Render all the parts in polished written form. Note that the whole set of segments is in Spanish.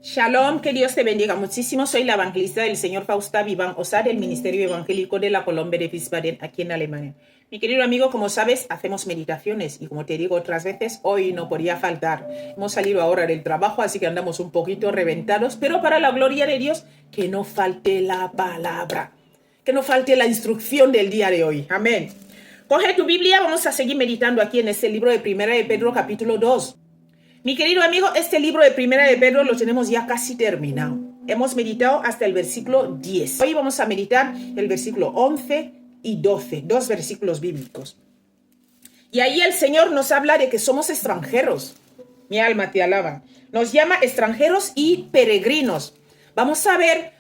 Shalom, que Dios te bendiga muchísimo. Soy la evangelista del Señor Fausta Vivan Osar del Ministerio Evangélico de la Colombia de Wiesbaden, aquí en Alemania. Mi querido amigo, como sabes, hacemos meditaciones y como te digo otras veces, hoy no podía faltar. Hemos salido ahora del trabajo, así que andamos un poquito reventados, pero para la gloria de Dios, que no falte la palabra, que no falte la instrucción del día de hoy. Amén. Coge tu Biblia, vamos a seguir meditando aquí en este libro de Primera de Pedro, capítulo 2. Mi querido amigo, este libro de Primera de Pedro lo tenemos ya casi terminado. Hemos meditado hasta el versículo 10. Hoy vamos a meditar el versículo 11 y 12, dos versículos bíblicos. Y ahí el Señor nos habla de que somos extranjeros. Mi alma te alaba. Nos llama extranjeros y peregrinos. Vamos a ver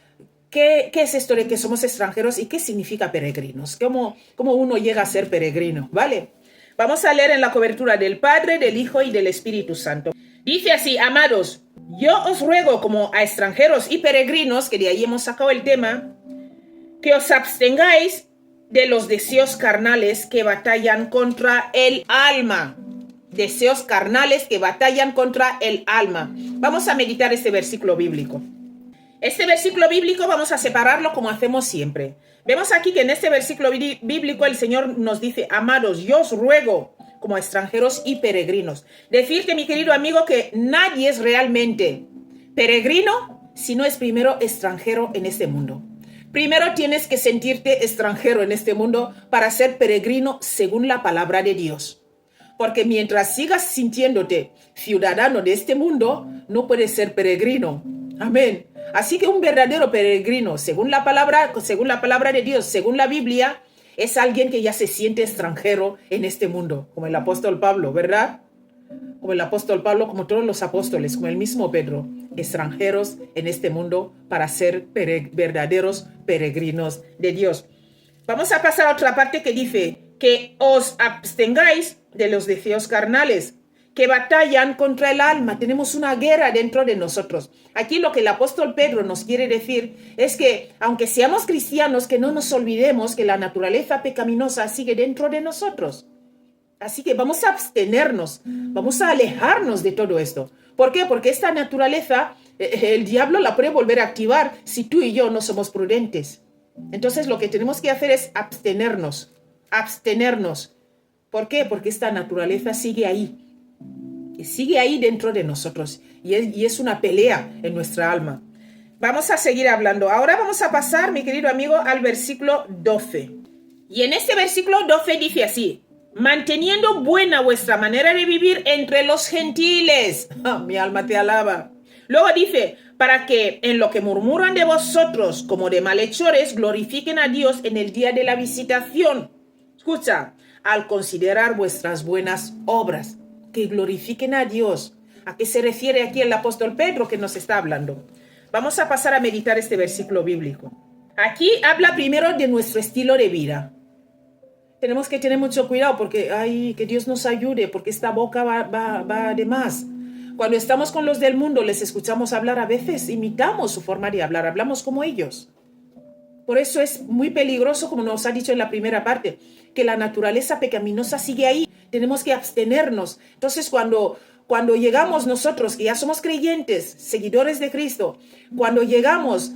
qué es esto de que somos extranjeros y qué significa peregrinos. Cómo uno llega a ser peregrino, ¿vale? Vamos a leer en la cobertura del Padre, del Hijo y del Espíritu Santo. Dice así: amados, yo os ruego como a extranjeros y peregrinos, que de ahí hemos sacado el tema, que os abstengáis de los deseos carnales que batallan contra el alma. Deseos carnales que batallan contra el alma. Vamos a meditar este versículo bíblico. Este versículo bíblico vamos a separarlo como hacemos siempre. Vemos aquí que en este versículo bíblico el Señor nos dice: amados, yo os ruego como extranjeros y peregrinos. Decirte, mi querido amigo, que nadie es realmente peregrino si no es primero extranjero en este mundo. Primero tienes que sentirte extranjero en este mundo para ser peregrino según la palabra de Dios. Porque mientras sigas sintiéndote ciudadano de este mundo, no puedes ser peregrino. Amén. Así que un verdadero peregrino, según la palabra de Dios, según la Biblia, es alguien que ya se siente extranjero en este mundo, como el apóstol Pablo, ¿verdad? Como el apóstol Pablo, como todos los apóstoles, como el mismo Pedro, extranjeros en este mundo para ser verdaderos peregrinos de Dios. Vamos a pasar a otra parte que dice que os abstengáis de los deseos carnales que batallan contra el alma. Tenemos una guerra dentro de nosotros. Aquí lo que el apóstol Pedro nos quiere decir es que, aunque seamos cristianos, que no nos olvidemos que la naturaleza pecaminosa sigue dentro de nosotros. Así que vamos a abstenernos, vamos a alejarnos de todo esto. ¿Por qué? Porque esta naturaleza, el diablo la puede volver a activar si tú y yo no somos prudentes. Entonces lo que tenemos que hacer es abstenernos. ¿Por qué? Porque esta naturaleza sigue ahí dentro de nosotros y es una pelea en nuestra alma. Vamos a seguir hablando. Ahora vamos a pasar, mi querido amigo, al versículo 12. Y en este versículo 12 dice así: manteniendo buena vuestra manera de vivir entre los gentiles. Mi alma te alaba. Luego dice: para que en lo que murmuran de vosotros como de malhechores, glorifiquen a Dios en el día de la visitación. Escucha, al considerar vuestras buenas obras, que glorifiquen a Dios. ¿A qué se refiere aquí el apóstol Pedro que nos está hablando? Vamos a pasar a meditar este versículo bíblico. Aquí habla primero de nuestro estilo de vida. Tenemos que tener mucho cuidado porque, que Dios nos ayude, porque esta boca va de más. Cuando estamos con los del mundo, les escuchamos hablar, a veces imitamos su forma de hablar, hablamos como ellos. Por eso es muy peligroso, como nos ha dicho en la primera parte, que la naturaleza pecaminosa sigue ahí. Tenemos que abstenernos. Entonces, cuando llegamos nosotros, que ya somos creyentes, seguidores de Cristo, cuando llegamos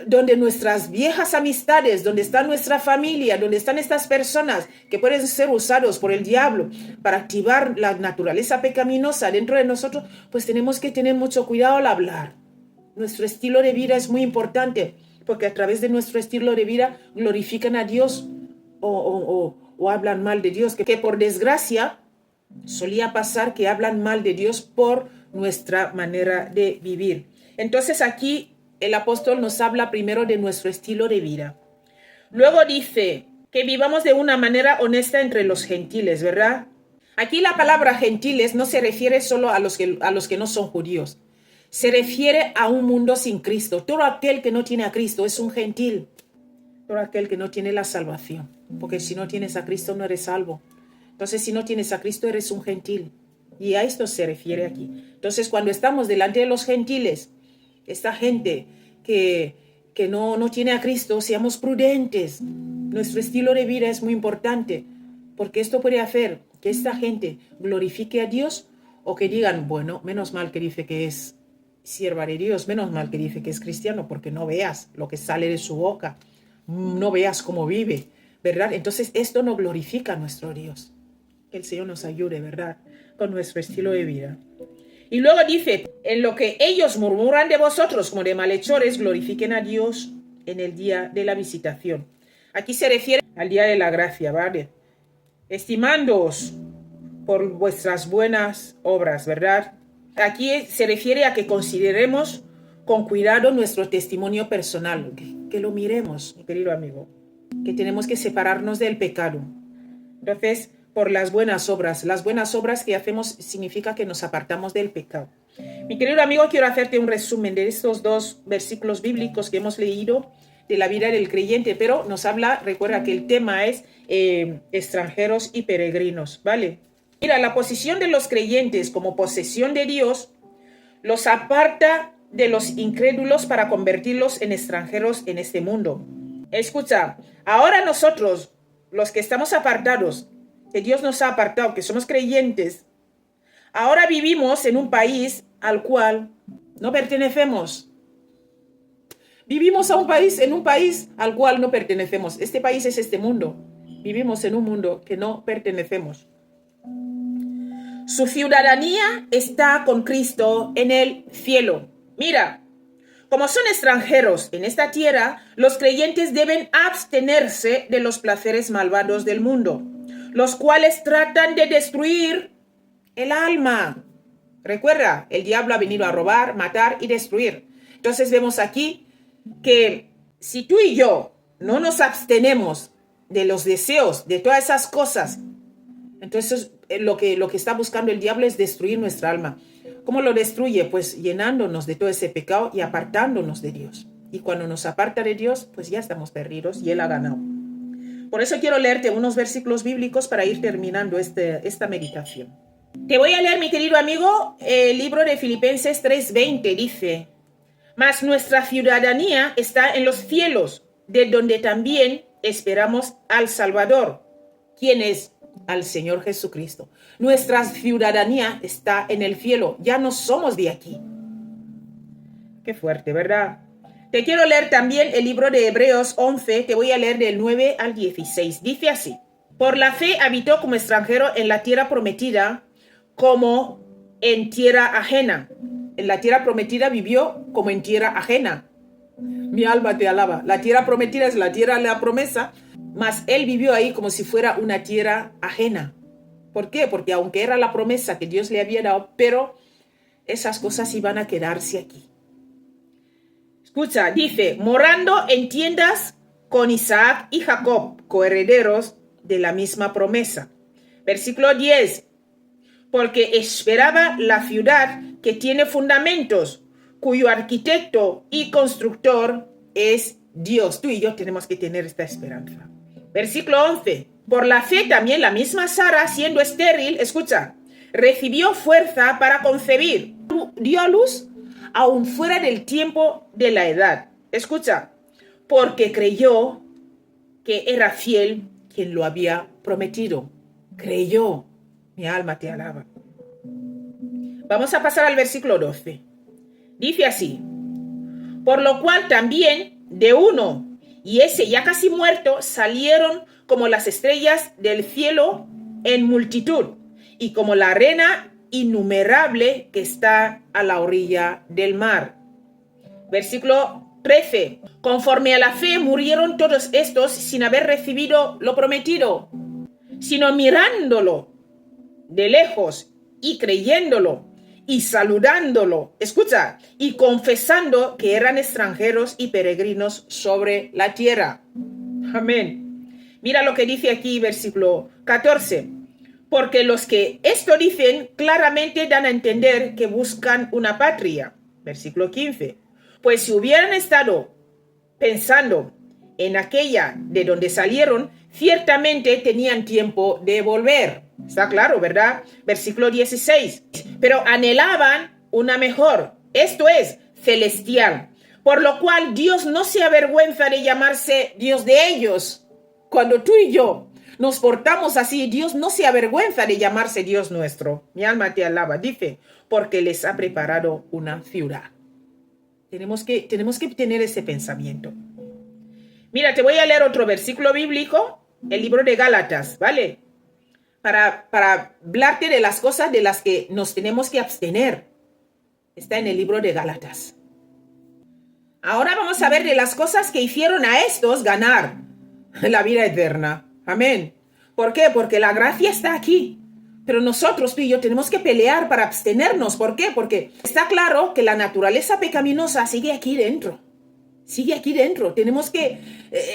donde nuestras viejas amistades, donde está nuestra familia, donde están estas personas que pueden ser usados por el diablo para activar la naturaleza pecaminosa dentro de nosotros, pues tenemos que tener mucho cuidado al hablar. Nuestro estilo de vida es muy importante, porque a través de nuestro estilo de vida glorifican a Dios o hablan mal de Dios, que por desgracia solía pasar que hablan mal de Dios por nuestra manera de vivir. Entonces aquí el apóstol nos habla primero de nuestro estilo de vida. Luego dice que vivamos de una manera honesta entre los gentiles, ¿verdad? Aquí la palabra gentiles no se refiere solo a los que no son judíos. Se refiere a un mundo sin Cristo. Todo aquel que no tiene a Cristo es un gentil. Todo aquel que no tiene la salvación. Porque si no tienes a Cristo no eres salvo. Entonces, si no tienes a Cristo eres un gentil. Y a esto se refiere aquí. Entonces, cuando estamos delante de los gentiles, esta gente que no tiene a Cristo, seamos prudentes. Nuestro estilo de vida es muy importante. Porque esto puede hacer que esta gente glorifique a Dios o que digan, bueno, menos mal que dice que es sierva de Dios, menos mal que dice que es cristiano, porque no veas lo que sale de su boca, no veas cómo vive, ¿verdad? Entonces esto no glorifica a nuestro Dios. Que el Señor nos ayude, ¿verdad? Con nuestro estilo de vida. Y luego dice, en lo que ellos murmuran de vosotros como de malhechores, glorifiquen a Dios en el día de la visitación. Aquí se refiere al día de la gracia, ¿vale? Estimándoos por vuestras buenas obras, ¿verdad? Aquí se refiere a que consideremos con cuidado nuestro testimonio personal, que lo miremos, mi querido amigo, que tenemos que separarnos del pecado. Entonces, por las buenas obras que hacemos significa que nos apartamos del pecado. Mi querido amigo, quiero hacerte un resumen de estos dos versículos bíblicos que hemos leído de la vida del creyente, pero nos habla, recuerda que el tema es extranjeros y peregrinos, ¿vale? Mira, la posición de los creyentes como posesión de Dios los aparta de los incrédulos para convertirlos en extranjeros en este mundo. Escucha, ahora nosotros, los que estamos apartados, que Dios nos ha apartado, que somos creyentes, ahora vivimos en un país al cual no pertenecemos. Vivimos en un país al cual no pertenecemos. Este país es este mundo. Vivimos en un mundo que no pertenecemos. Su ciudadanía está con Cristo en el cielo. Mira, como son extranjeros en esta tierra, los creyentes deben abstenerse de los placeres malvados del mundo, los cuales tratan de destruir el alma. Recuerda, el diablo ha venido a robar, matar y destruir. Entonces vemos aquí que si tú y yo no nos abstenemos de los deseos, de todas esas cosas, entonces lo que está buscando el diablo es destruir nuestra alma. ¿Cómo lo destruye? Pues llenándonos de todo ese pecado y apartándonos de Dios. Y cuando nos aparta de Dios, pues ya estamos perdidos y Él ha ganado. Por eso quiero leerte unos versículos bíblicos para ir terminando esta meditación. Te voy a leer, mi querido amigo, el libro de Filipenses 3:20. Dice, mas nuestra ciudadanía está en los cielos, de donde también esperamos al Salvador, quien es al Señor Jesucristo. Nuestra ciudadanía está en el cielo, ya no somos de aquí. Qué fuerte, ¿verdad? Te quiero leer también el libro de Hebreos 11, te voy a leer del 9 al 16. Dice así, por la fe habitó como extranjero en la tierra prometida, como en tierra ajena. En la tierra prometida vivió como en tierra ajena. Mi alma te alaba. La tierra prometida es la tierra de la promesa, mas él vivió ahí como si fuera una tierra ajena. ¿Por qué? Porque aunque era la promesa que Dios le había dado, pero esas cosas iban a quedarse aquí. Escucha, dice, morando en tiendas con Isaac y Jacob, coherederos de la misma promesa. Versículo 10, porque esperaba la ciudad que tiene fundamentos, cuyo arquitecto y constructor es Dios. Tú y yo tenemos que tener esta esperanza. Versículo 11. Por la fe también la misma Sara, siendo estéril, escucha, recibió fuerza para concebir. Dio a luz aún fuera del tiempo de la edad. Escucha, porque creyó que era fiel quien lo había prometido. Creyó. Mi alma te alaba. Vamos a pasar al versículo 12. Dice así, por lo cual también de uno, y ese ya casi muerto, salieron como las estrellas del cielo en multitud, y como la arena innumerable que está a la orilla del mar. Versículo 13, conforme a la fe murieron todos estos sin haber recibido lo prometido, sino mirándolo de lejos y creyéndolo y saludándolo, escucha, y confesando que eran extranjeros y peregrinos sobre la tierra. Amén. Mira lo que dice aquí, versículo 14. Porque los que esto dicen claramente dan a entender que buscan una patria. Versículo 15. Pues si hubieran estado pensando en aquella de donde salieron, ciertamente tenían tiempo de volver. Está claro, ¿verdad? Versículo 16. Pero anhelaban una mejor, esto es, celestial. Por lo cual Dios no se avergüenza de llamarse Dios de ellos. Cuando tú y yo nos portamos así, Dios no se avergüenza de llamarse Dios nuestro. Mi alma te alaba. Dice, porque les ha preparado una ciudad. Tenemos que tener ese pensamiento. Mira, te voy a leer otro versículo bíblico, el libro de Gálatas, ¿vale? Para hablarte de las cosas de las que nos tenemos que abstener. Está en el libro de Gálatas. Ahora vamos a ver de las cosas que hicieron a estos ganar la vida eterna. Amén. ¿Por qué? Porque la gracia está aquí. Pero nosotros, tú y yo, tenemos que pelear para abstenernos. ¿Por qué? Porque está claro que la naturaleza pecaminosa sigue aquí dentro. Sigue aquí dentro. Tenemos que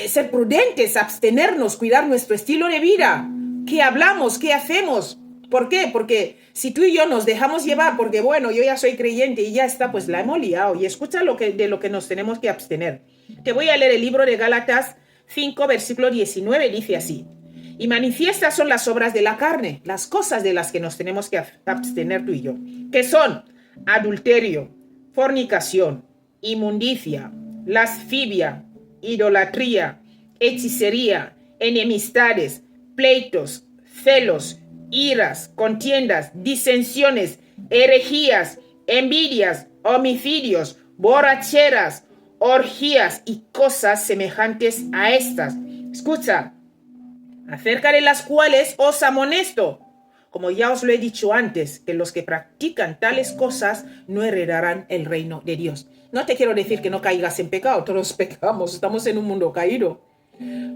ser prudentes, abstenernos, cuidar nuestro estilo de vida. ¿Qué hablamos? ¿Qué hacemos? ¿Por qué? Porque si tú y yo nos dejamos llevar, porque bueno, yo ya soy creyente y ya está, pues la hemos liado. Y escucha de lo que nos tenemos que abstener. Te voy a leer el libro de Gálatas 5, versículo 19, dice así. Y manifiestas son las obras de la carne, las cosas de las que nos tenemos que abstener tú y yo, que son adulterio, fornicación, inmundicia, lascivia, idolatría, hechicería, enemistades, pleitos, celos, iras, contiendas, disensiones, herejías, envidias, homicidios, borracheras, orgías y cosas semejantes a estas. Escucha, acerca de las cuales os amonesto, como ya os lo he dicho antes, que los que practican tales cosas no heredarán el reino de Dios. No te quiero decir que no caigas en pecado, todos pecamos, estamos en un mundo caído.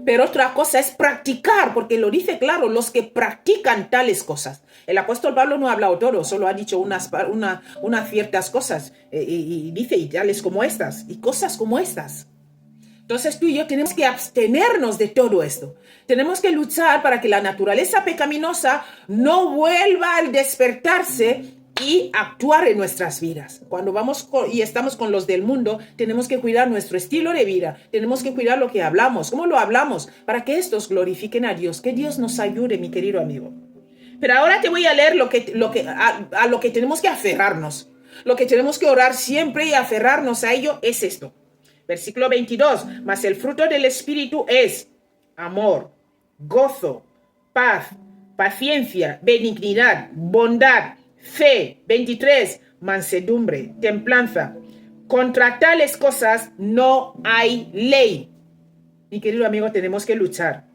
Pero otra cosa es practicar, porque lo dice claro, los que practican tales cosas. El apóstol Pablo no ha hablado todo, solo ha dicho unas ciertas cosas, y dice, y tales como estas, y cosas como estas. Entonces tú y yo tenemos que abstenernos de todo esto. Tenemos que luchar para que la naturaleza pecaminosa no vuelva al despertarse y actuar en nuestras vidas. Cuando vamos y estamos con los del mundo, tenemos que cuidar nuestro estilo de vida. Tenemos que cuidar lo que hablamos, cómo lo hablamos, para que estos glorifiquen a Dios. Que Dios nos ayude, mi querido amigo. Pero ahora te voy a leer a lo que tenemos que aferrarnos. Lo que tenemos que orar siempre y aferrarnos a ello es esto. Versículo 22, mas el fruto del Espíritu es amor, gozo, paz, paciencia, benignidad, bondad, fe. 23, mansedumbre, templanza. Contra tales cosas no hay ley. Mi querido amigo, tenemos que luchar.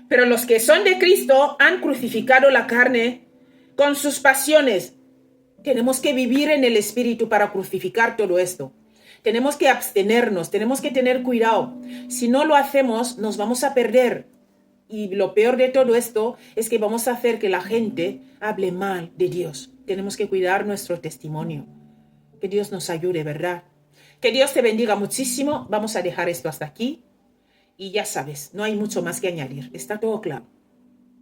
Pero los que son de Cristo han crucificado la carne con sus pasiones. Tenemos que vivir en el Espíritu para crucificar todo esto. Tenemos que abstenernos, tenemos que tener cuidado. Si no lo hacemos, nos vamos a perder. Y lo peor de todo esto es que vamos a hacer que la gente hable mal de Dios. Tenemos que cuidar nuestro testimonio. Que Dios nos ayude, ¿verdad? Que Dios te bendiga muchísimo. Vamos a dejar esto hasta aquí. Y ya sabes, no hay mucho más que añadir. Está todo claro.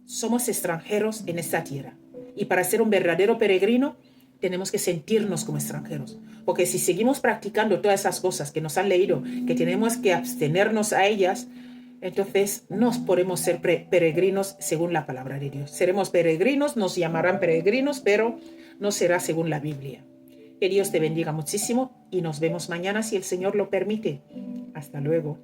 Somos extranjeros en esta tierra. Y para ser un verdadero peregrino, tenemos que sentirnos como extranjeros. Porque si seguimos practicando todas esas cosas que nos han leído, que tenemos que abstenernos a ellas, entonces no podemos ser peregrinos según la palabra de Dios. Seremos peregrinos, nos llamarán peregrinos, pero no será según la Biblia. Que Dios te bendiga muchísimo y nos vemos mañana si el Señor lo permite. Hasta luego.